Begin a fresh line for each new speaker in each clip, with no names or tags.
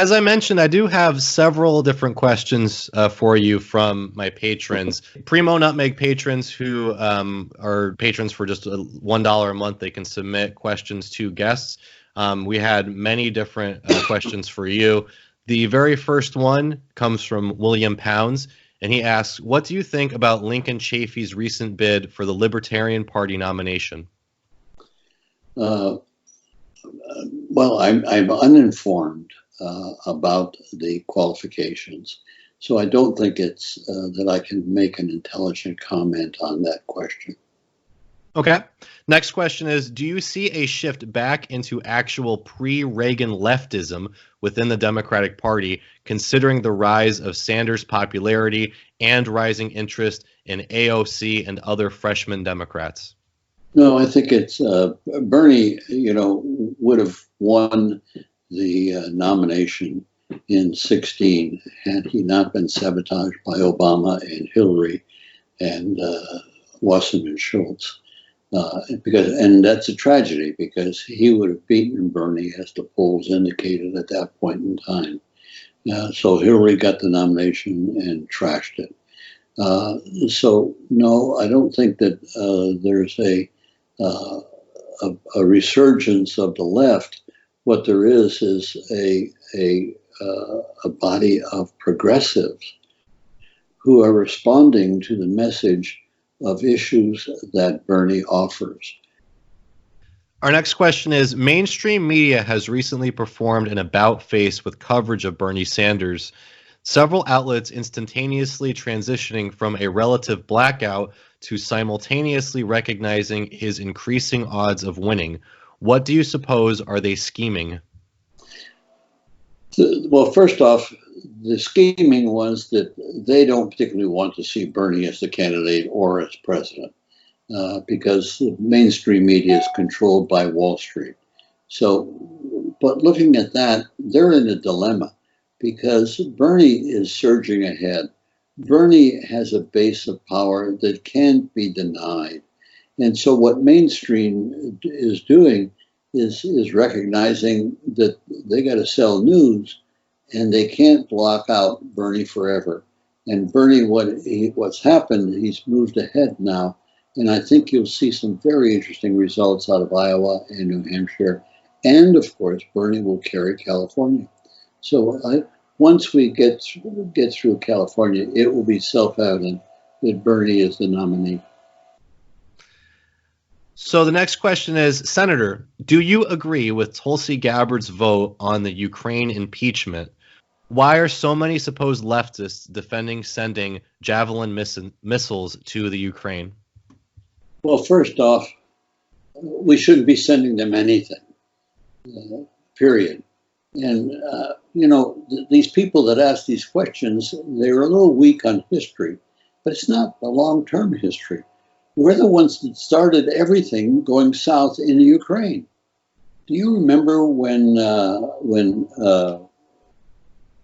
as I mentioned, I do have several different questions for you from my patrons. PRIMO NUTMEG patrons who are patrons for just $1 a month, they can submit questions to guests. We had many different questions for you. The very first one comes from William Pounds, and he asks, what do you think about Lincoln Chafee's recent bid for the Libertarian Party nomination?
Well, I'm uninformed about the qualifications, so I don't think it's that I can make an intelligent comment on that question.
Okay. Next question is, do you see a shift back into actual pre-Reagan leftism within the Democratic Party, considering the rise of Sanders' popularity and rising interest in AOC and other freshman Democrats?
No, I think it's Bernie, would have won the nomination in 2016 had he not been sabotaged by Obama and Hillary and Wasserman Schultz. And that's a tragedy because he would have beaten Bernie as the polls indicated at that point in time. So Hillary got the nomination and trashed it. So no, I don't think that there's a resurgence of the left. What there is a body of progressives who are responding to the message of issues that Bernie offers.
Our next question is, mainstream media has recently performed an about-face with coverage of Bernie Sanders, several outlets instantaneously transitioning from a relative blackout to simultaneously recognizing his increasing odds of winning. What do you suppose are they scheming?
Well, first off, the scheming was that they don't particularly want to see Bernie as the candidate or as president because the mainstream media is controlled by Wall Street. So, but looking at that, they're in a dilemma because Bernie is surging ahead. Bernie has a base of power that can't be denied. And so what mainstream is doing is recognizing that they got to sell news and they can't block out Bernie forever. And Bernie, what's happened, he's moved ahead now. And I think you'll see some very interesting results out of Iowa and New Hampshire. And of course, Bernie will carry California. So once we get through California, it will be self-evident that Bernie is the nominee.
So the next question is, Senator, do you agree with Tulsi Gabbard's vote on the Ukraine impeachment? Why are so many supposed leftists defending sending Javelin missiles to the Ukraine?
Well, first off, we shouldn't be sending them anything, period. And, these people that ask these questions, they're a little weak on history, but it's not a long-term history. We're the ones that started everything going south in the Ukraine. Do you remember when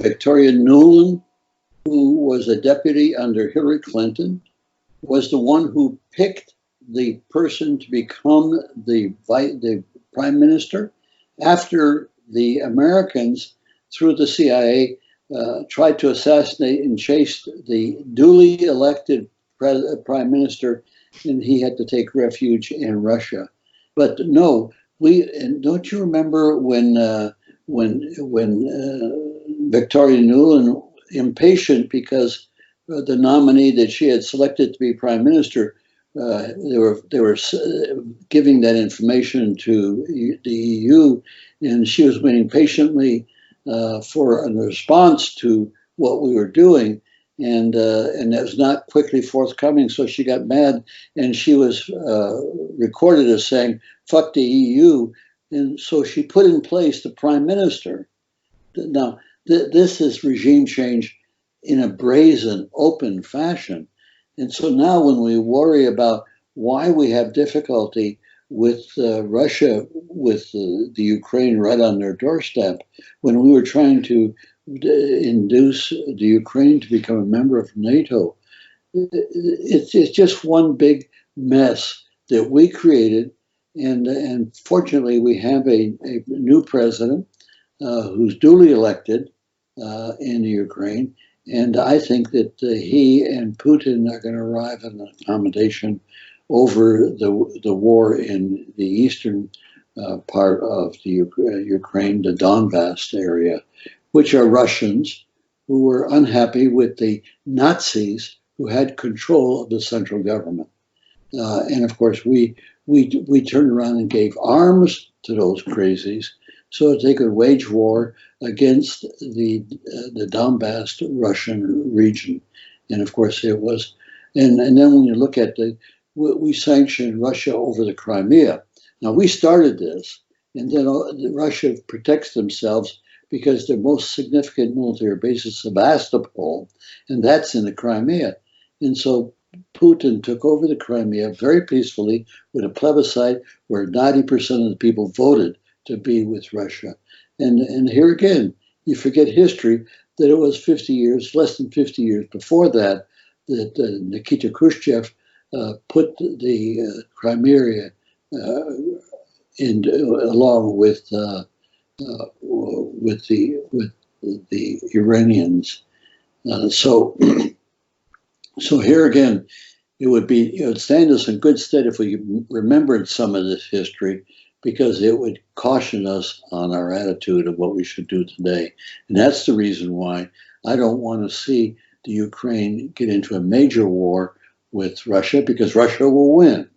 Victoria Nuland, who was a deputy under Hillary Clinton, was the one who picked the person to become the prime minister after the Americans, through the CIA, tried to assassinate and chase the duly elected prime minister, and he had to take refuge in Russia. But no, and don't you remember when Victoria Nuland, impatient because the nominee that she had selected to be prime minister, they were giving that information to the EU, and she was waiting patiently for a response to what we were doing, and that was not quickly forthcoming. So she got mad, and she was recorded as saying "fuck the EU," and so she put in place the prime minister. Now, this is regime change in a brazen, open fashion. And so now when we worry about why we have difficulty with Russia, with the Ukraine right on their doorstep, when we were trying to induce the Ukraine to become a member of NATO, it's just one big mess that we created. And fortunately, we have a new president who's duly elected in Ukraine. And I think that he and Putin are going to arrive at an accommodation over the war in the eastern part of the Ukraine, the Donbass area, which are Russians who were unhappy with the Nazis who had control of the central government. And of course, we turned around and gave arms to those crazies so that they could wage war against the Donbass Russian region. And of course, it was, and then when you look at we sanctioned Russia over the Crimea. Now, we started this, and then Russia protects themselves because their most significant military base is Sevastopol, and that's in the Crimea. And so Putin took over the Crimea very peacefully with a plebiscite where 90% of the people voted to be with Russia. And here again, you forget history, that it was 50 years, less than 50 years before that, that Nikita Khrushchev put the Crimea along with the Iranians. So here again, it would stand us in good stead if we remembered some of this history, because it would caution us on our attitude of what we should do today. And that's the reason why I don't want to see the Ukraine get into a major war with Russia, because Russia will win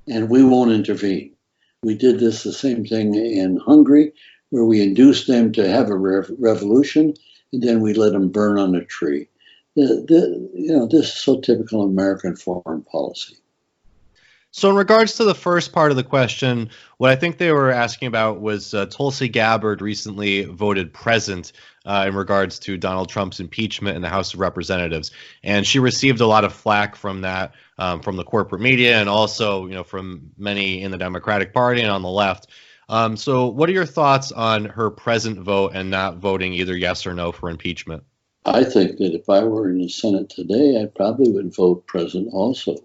and we won't intervene. We did the same thing in Hungary, where we induced them to have a revolution, and then we let them burn on a tree. This is so typical American foreign policy.
So in regards to the first part of the question, what I think they were asking about was Tulsi Gabbard recently voted present in regards to Donald Trump's impeachment in the House of Representatives. And she received a lot of flack from that, from the corporate media, and also, from many in the Democratic Party and on the left. So what are your thoughts on her present vote and not voting either yes or no for impeachment?
I think that if I were in the Senate today, I probably would vote present also.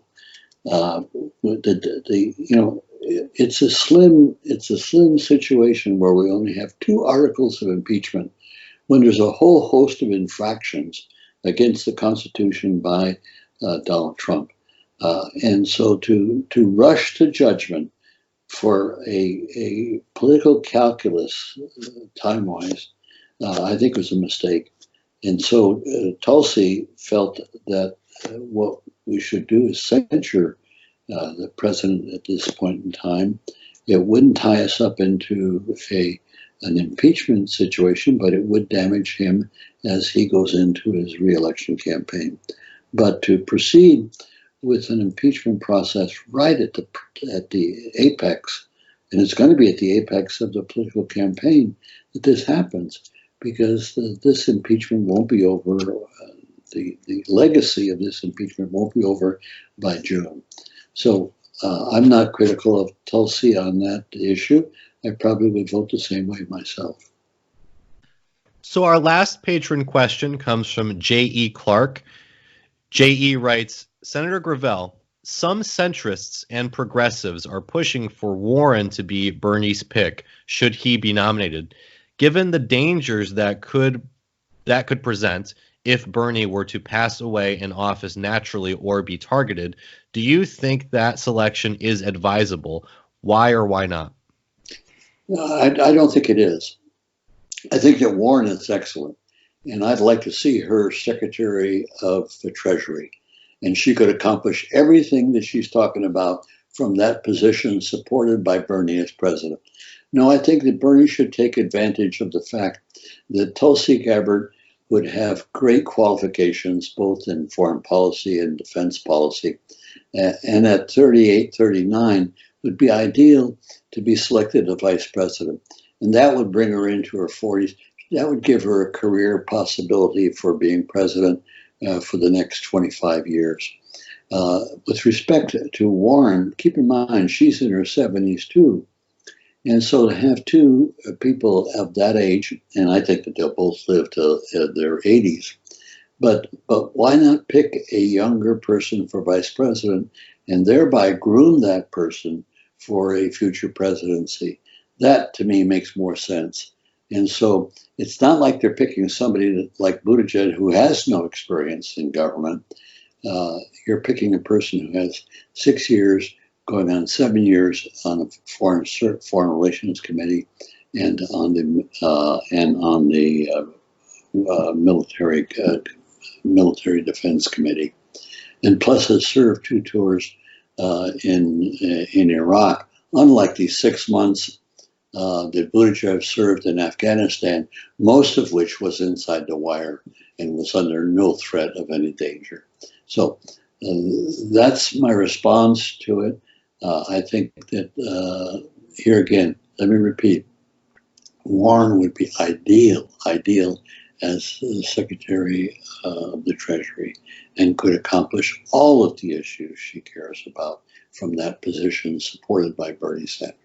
It's a slim situation where we only have 2 articles of impeachment when there's a whole host of infractions against the Constitution by Donald Trump. And so to rush to judgment for a political calculus time-wise, I think was a mistake. And so Tulsi felt that what we should do is censure the president at this point in time. It wouldn't tie us up into an impeachment situation, but it would damage him as he goes into his re-election campaign. But to proceed with an impeachment process right at the apex, and it's going to be at the apex of the political campaign that this happens, because this impeachment won't be over. The legacy of this impeachment won't be over by June. So I'm not critical of Tulsi on that issue. I probably would vote the same way myself.
So our last patron question comes from J.E. Clark. J.E. writes, Senator Gravel, some centrists and progressives are pushing for Warren to be Bernie's pick should he be nominated. Given the dangers that could present if Bernie were to pass away in office naturally or be targeted, do you think that selection is advisable? Why or why not?
I don't think it is. I think that Warren is excellent, and I'd like to see her Secretary of the Treasury, and she could accomplish everything that she's talking about from that position, supported by Bernie as president. No, I think that Bernie should take advantage of the fact that Tulsi Gabbard would have great qualifications both in foreign policy and defense policy, and at 38, 39 would be ideal to be selected as vice president. And that would bring her into her 40s. That would give her a career possibility for being president for the next 25 years. With respect to Warren, keep in mind, she's in her 70s too. And so to have 2 people of that age, and I think that they'll both live to their 80s, but why not pick a younger person for vice president and thereby groom that person for a future presidency? That, to me, makes more sense. And so it's not like they're picking somebody that, like Buttigieg, who has no experience in government. You're picking a person who has 6 years, going on 7 years on the Foreign Relations Committee, and on the Military Defense Committee, and plus has served 2 tours in Iraq. Unlike the 6 months that Buttigieg served in Afghanistan, most of which was inside the wire and was under no threat of any danger. So that's my response to it. I think that here again, let me repeat, Warren would be ideal as the Secretary of the Treasury, and could accomplish all of the issues she cares about from that position, supported by Bernie Sanders.